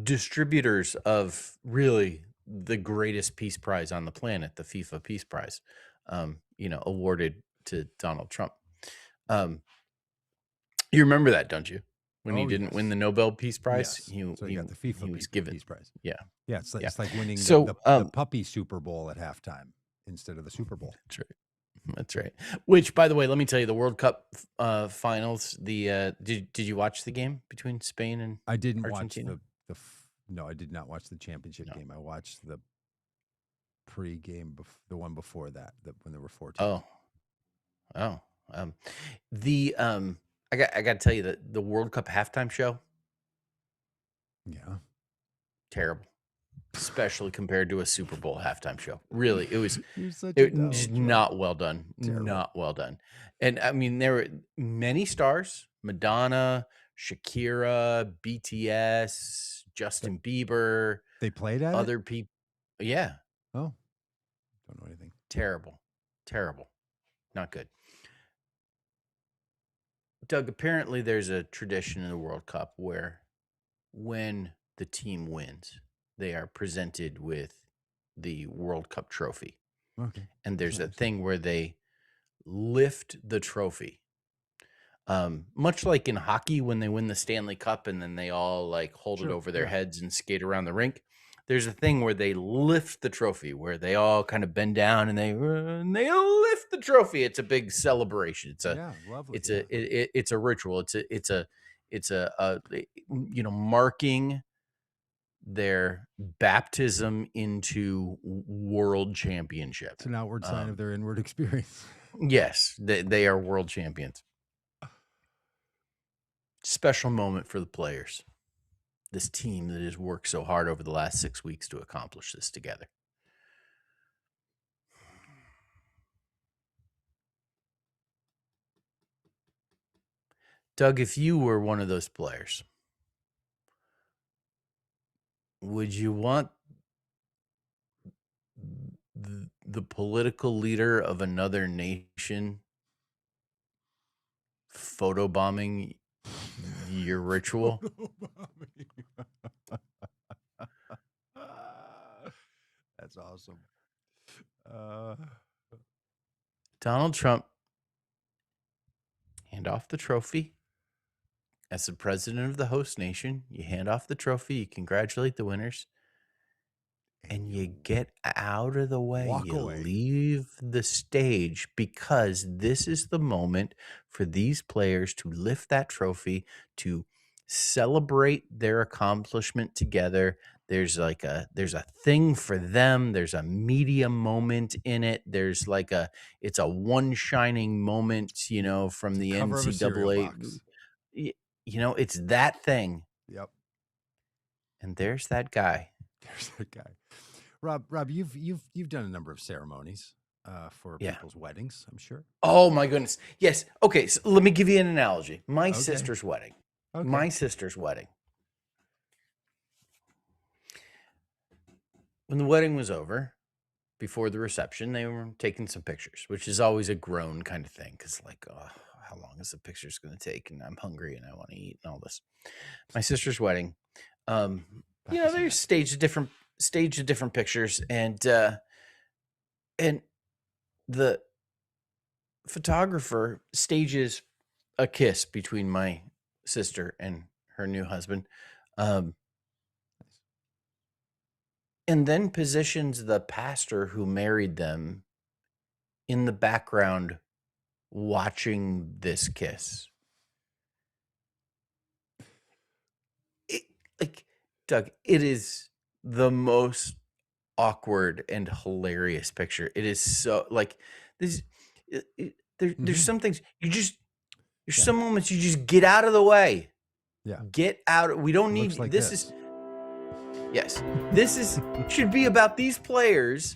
distributors of really the greatest peace prize on the planet, the FIFA Peace Prize, awarded to Donald Trump. You remember that, don't you? When he Oh, didn't win yes. the Nobel Peace Prize, Yes. So you got the FIFA he was given. Peace Prize. Yeah, Yeah, it's yeah. like winning So, the puppy Super Bowl at halftime instead of the Super Bowl. that's right. That's right. Which, by the way, let me tell you, the World Cup finals. Did you watch the game between Spain and I didn't Argentina? watch no, I did not watch the championship No. game. I watched the pre-game, the one before that, when there were 4 teams. Oh, the I got to tell you that the World Cup halftime show, Yeah. terrible, especially compared to a Super Bowl halftime show. Really, it was You're such a Donald just Trump. not well done. Terrible. Not well done. And I mean, there were many stars: Madonna, Shakira, BTS, Justin Bieber, They played at it? other people. Yeah, Oh, don't know anything. terrible, terrible, not good. Doug, apparently there's a tradition in the World Cup where when the team wins, they are presented with the World Cup trophy. Okay. And there's That's a nice. thing where they lift the trophy. Much like in hockey when they win the Stanley Cup and then they all like hold it Sure, over their yeah. heads and skate around the rink. There's a thing where they lift the trophy, where they all kind of bend down and they lift the trophy. It's a big celebration. Yeah, lovely. It's a ritual. It's a marking their baptism into world championship. It's an outward sign of their inward experience. Yes, they are world champions. Special moment for the players. This team that has worked so hard over the last 6 weeks to accomplish this together. Doug, if you were one of those players, would you want the political leader of another nation photobombing your ritual? That's awesome. Donald Trump, hand off the trophy. As the president of the host nation, you hand off the trophy, you congratulate the winners, and you get out of the way. Walk You away. leave the stage, because this is the moment for these players to lift that trophy, to celebrate their accomplishment together. There's a thing for them. There's a media moment in it. There's it's a one shining moment, from the Cover of a cereal NCAA. box. It's that thing. Yep. And there's that guy. There's that guy. Rob, you've done a number of ceremonies for people's weddings, I'm sure. Oh my goodness. Yes. Okay. So let me give you an analogy. My Okay. sister's wedding. Okay. My sister's wedding. When the wedding was over, before the reception, they were taking some pictures, which is always a groan kind of thing. Cause how long is the pictures going to take? And I'm hungry and I want to eat and all this. My sister's wedding. They staged different pictures, and the photographer stages a kiss between my sister and her new husband, and then positions the pastor who married them in the background watching this kiss. Doug, it is the most awkward and hilarious picture. It is so like this. There's some things there's Yeah. some moments you just get out of the way. Yeah. Get out. We don't It need looks like this. this. Yes, this should be about these players,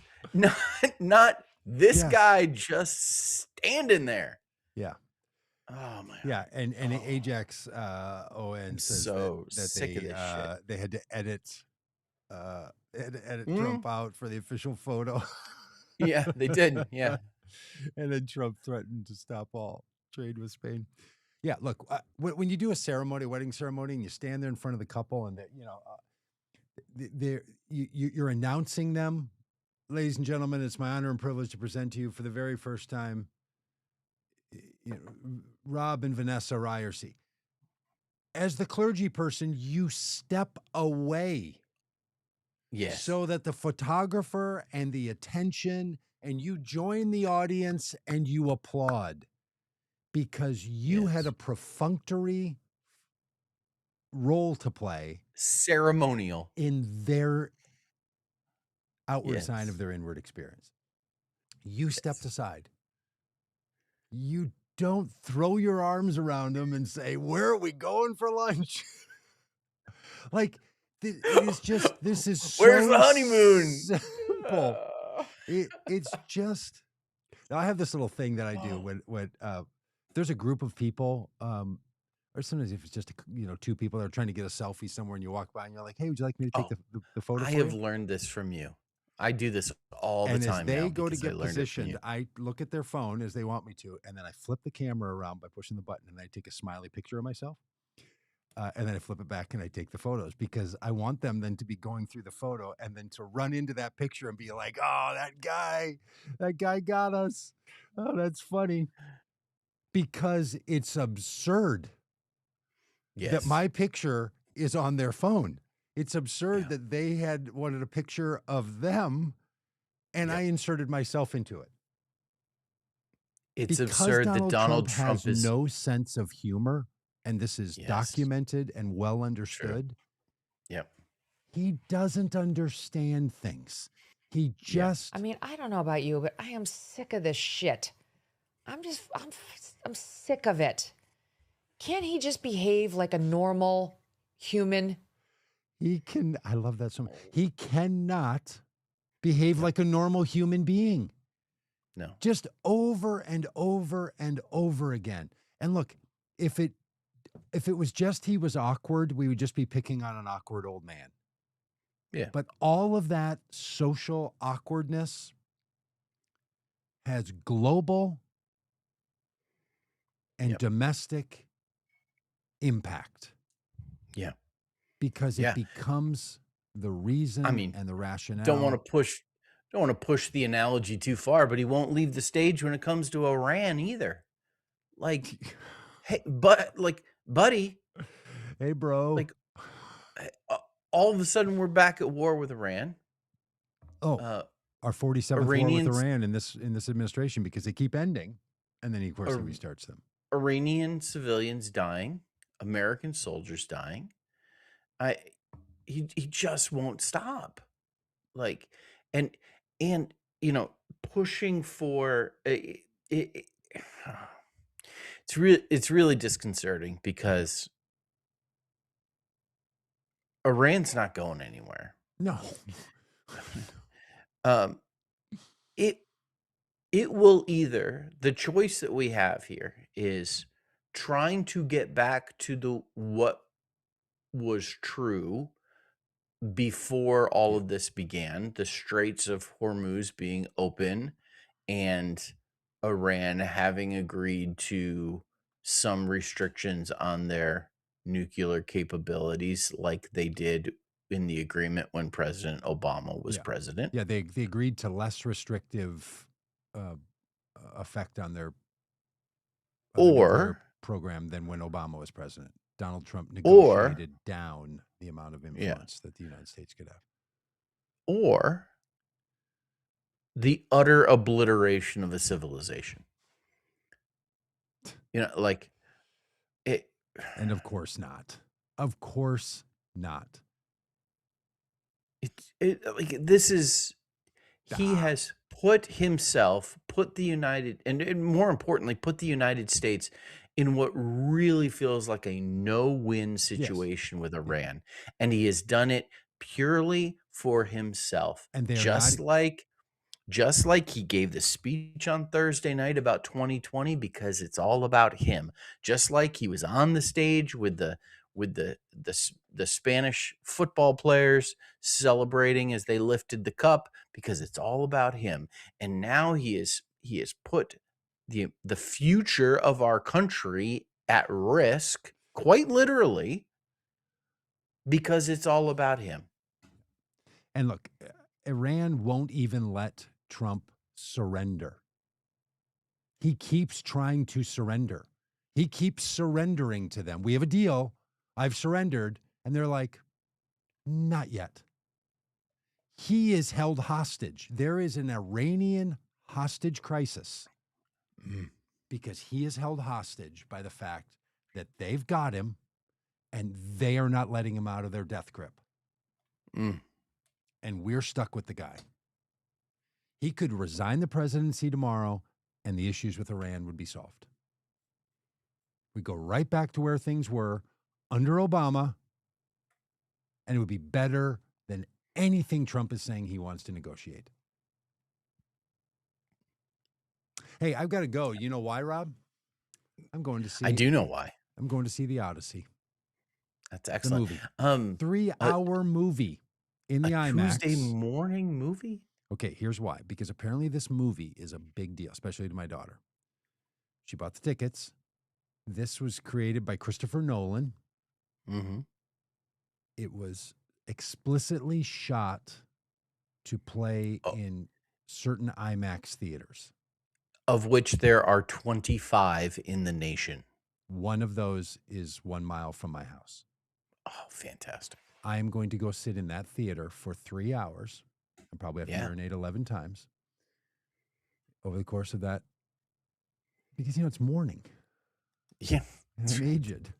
not this Yes. guy just standing there. Yeah. Oh my. Yeah, and Ajax ON says so that sick of this shit. they had to edit Trump out for the official photo. Yeah, they did. Yeah. And then Trump threatened to stop all trade with Spain. Yeah, look, when you do a wedding ceremony, and you stand there in front of the couple, and you're announcing them, ladies and gentlemen, it's my honor and privilege to present to you for the very first time, Robb and Vanessa Ryerse. As the clergy person, you step away. Yes. So that the photographer and the attention, and you join the audience and you applaud, because you had a perfunctory role to play, ceremonial, in their outward sign of their inward experience. You stepped aside. You don't throw your arms around them and say, "Where are we going for lunch?" Like, it is just, this is so where's the honeymoon? Simple. It's just, I have this little thing that I do when there's a group of people, or sometimes if it's just two people that are trying to get a selfie somewhere, and you walk by and you're like, "Hey, would you like me to take the photo?" I have learned this from you. I do this all the time. And as they now go to because I get learned it from positioned, you. I look at their phone as they want me to, and then I flip the camera around by pushing the button, and I take a smiley picture of myself. And then I flip it back and I take the photos, because I want them then to be going through the photo and then to run into that picture and be like, "Oh, that guy got us. Oh, that's funny." Because it's absurd that my picture is on their phone. It's absurd that they had wanted a picture of them, and I inserted myself into it. It's because absurd that Donald Trump has no sense of humor, and this is documented and well understood. Yep. He doesn't understand things. He just, I mean, I don't know about you, but I am sick of this shit. I'm sick of it. Can't he just behave like a normal human? I love that so much. He cannot behave like a normal human being. No. Just over and over and over again. And look, if it was just he was awkward, we would just be picking on an awkward old man. Yeah. But all of that social awkwardness has global and domestic impact. Yeah. Because it becomes the reason and the rationale. Don't want to push the analogy too far, but he won't leave the stage when it comes to Iran either. Like, hey, buddy. Hey, bro. Like, all of a sudden we're back at war with Iran. Our 47th war with Iran in this administration, because they keep ending, and then he, of course, he restarts them. Iranian civilians dying, American soldiers dying. He just won't stop. Like, and pushing for it's really disconcerting, because Iran's not going anywhere. No. It will either, the choice that we have here is trying to get back to what was true before all of this began, the Straits of Hormuz being open and Iran having agreed to some restrictions on their nuclear capabilities, like they did in the agreement when President Obama was president. Yeah, they agreed to less restrictive effect on their nuclear program than when Obama was president. Donald Trump negotiated down the amount of influence that the United States could have. Or the utter obliteration of a civilization. Like it. And of course not. Of course not. like this is he Ah, has put the United and more importantly, put the United States in what really feels like a no-win yes. situation with Yeah. Iran. And he has done it purely for himself, And they are not. just like he gave the speech on Thursday night about 2020 because it's all about him. Just like he was on the stage with the Spanish football players celebrating as they lifted the cup because it's all about him. And now he has put the future of our country at risk, quite literally, because it's all about him. And look, Iran won't even let Trump surrender. He keeps trying to surrender. He keeps surrendering to them. We have a deal. I've surrendered. And they're like, not yet. He is held hostage. There is an Iranian hostage crisis Mm, because he is held hostage by the fact that they've got him and they are not letting him out of their death grip. mm. And we're stuck with the guy. He could resign the presidency tomorrow and the issues with Iran would be solved. We go right back to where things were under Obama, and it would be better than anything Trump is saying he wants to negotiate. Hey, I've got to go. You know why, Rob? I'm going to I see do know why. I'm going to see The Odyssey, That's the excellent. movie. A 3-hour movie in the Tuesday IMAX. morning movie? Okay, here's why. Because apparently this movie is a big deal, especially to my daughter. She bought the tickets. This was created by Christopher Nolan. Mm-hmm. It was explicitly shot to play Oh, in certain IMAX theaters. of which there are 25 in the nation. One of those is 1 mile from my house. Oh, fantastic. I am going to go sit in that theater for 3 hours. I probably have to Yeah. urinate 11 times over the course of that because, it's morning Yeah. and I'm aged.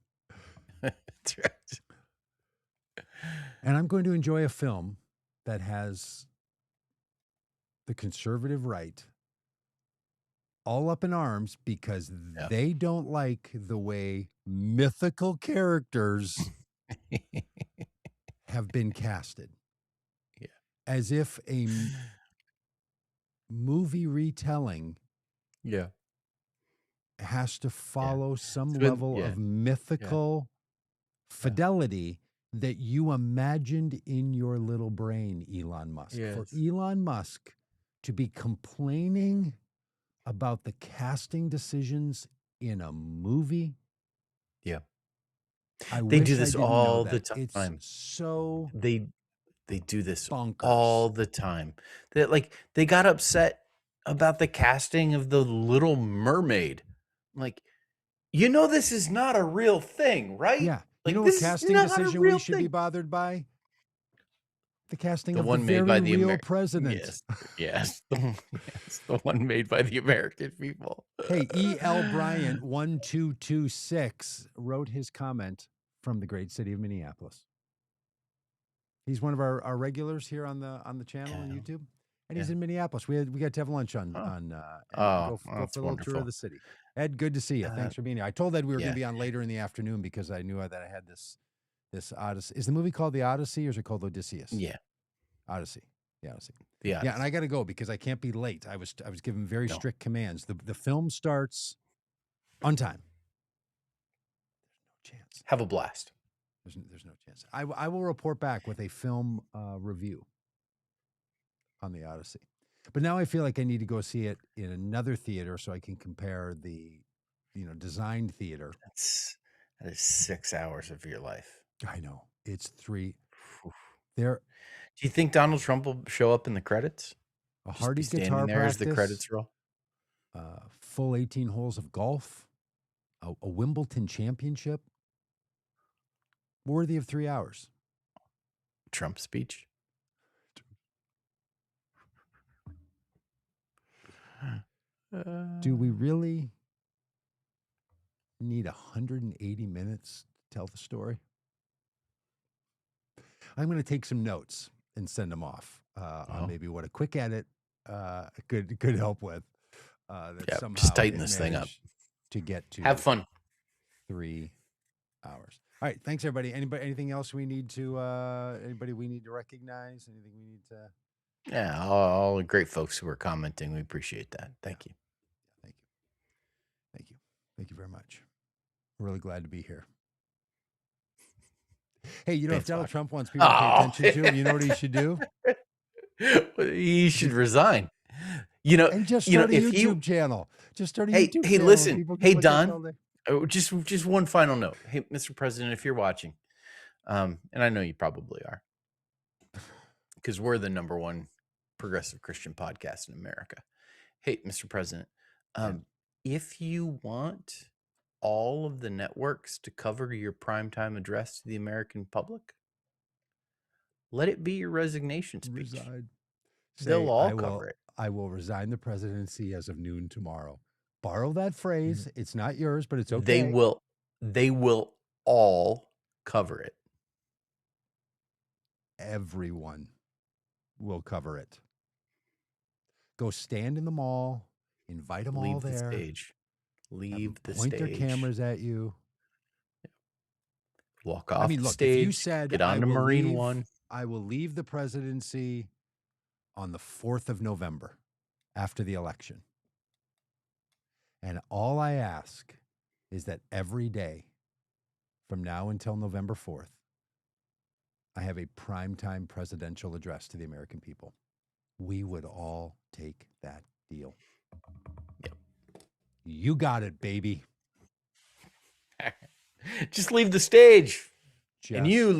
That's right. And I'm going to enjoy a film that has the conservative right all up in arms because Yeah. they don't like the way mythical characters have been casted. Yeah. As if a movie retelling Yeah. has to follow some It's been, level yeah. of mythical fidelity that you imagined in your little brain, Elon Musk. For Yes. Elon Musk to be complaining about the casting decisions in a movie, Yeah. I They do wish I this didn't know all the that. It's time. so They they do this bonkers. all the time. They got upset about the casting of the Little Mermaid. Like, this is not a real thing, right? Yeah. You Like, know what this is casting not a decision we real should be thing. bothered by? The casting The of the one made very by the real president. yes, yes, the one made by the American people. Hey, E.L. Bryant 1226 wrote his comment from the great city of Minneapolis. He's one of our regulars here on the channel on Yeah, YouTube, and he's yeah. in Minneapolis. We got to have lunch and Oh, go oh, for that's a little tour of wonderful. the city. Ed, good to see you. Uh, Thanks for being here. I told Ed we were going yeah, to be on later in the afternoon because I knew that I had this Odyssey. Is the movie called The Odyssey or is it called Odysseus? yeah, Odyssey. The Odyssey. the Yeah, and Odyssey. I got to go because I can't be late. I was given very No, strict commands. The film starts on time. No chance. have a blast. There's no chance. I will report back with a film review on the Odyssey. But now I feel like I need to go see it in another theater so I can compare the, designed theater. That is 6 hours of your life. I know it's 3. Oof. There, Do you think Donald Trump will show up in the credits? a Just be hearty standing guitar there as the practice, credits roll? full 18 holes of golf, a Wimbledon championship, worthy of 3 hours. Trump speech? Do we really need 180 minutes to tell the story? I'm going to take some notes and send them off on maybe what a quick edit could help with. That Yeah, somehow just tighten it this thing up. managed to get to Have fun. 3 hours. All right, thanks everybody. Anything else we need to? Anybody we need to recognize? Anything we need to? Yeah, all the great folks who are commenting, we appreciate that. Thank you. Thank you. Thank you. Thank you very much. We're really glad to be here. Hey, you know, if Donald Trump wants people to pay attention to him, you know what he should do? He should resign. You know, and just start a YouTube channel. Just start a YouTube channel. Hey, listen. People can Hey, look at it all Don. day. Just one final note. Hey, Mr. President, if you're watching, and I know you probably are, because we're the #1 progressive Christian podcast in America. Hey, Mr. President, if you want all of the networks to cover your primetime address to the American public, let it be your resignation speech. They'll all cover it. I will resign the presidency as of noon tomorrow. Borrow that phrase. It's not yours, but it's okay. They will all cover it. Everyone will cover it. Go stand in the mall. Invite them all there. Leave the stage. Point their cameras at you. Walk off the stage. If you said, get on to Marine One. I will leave the presidency on the 4th of November after the election. And all I ask is that every day from now until November 4th, I have a primetime presidential address to the American people. We would all take that deal. Yep. You got it, baby. Just leave the stage. And you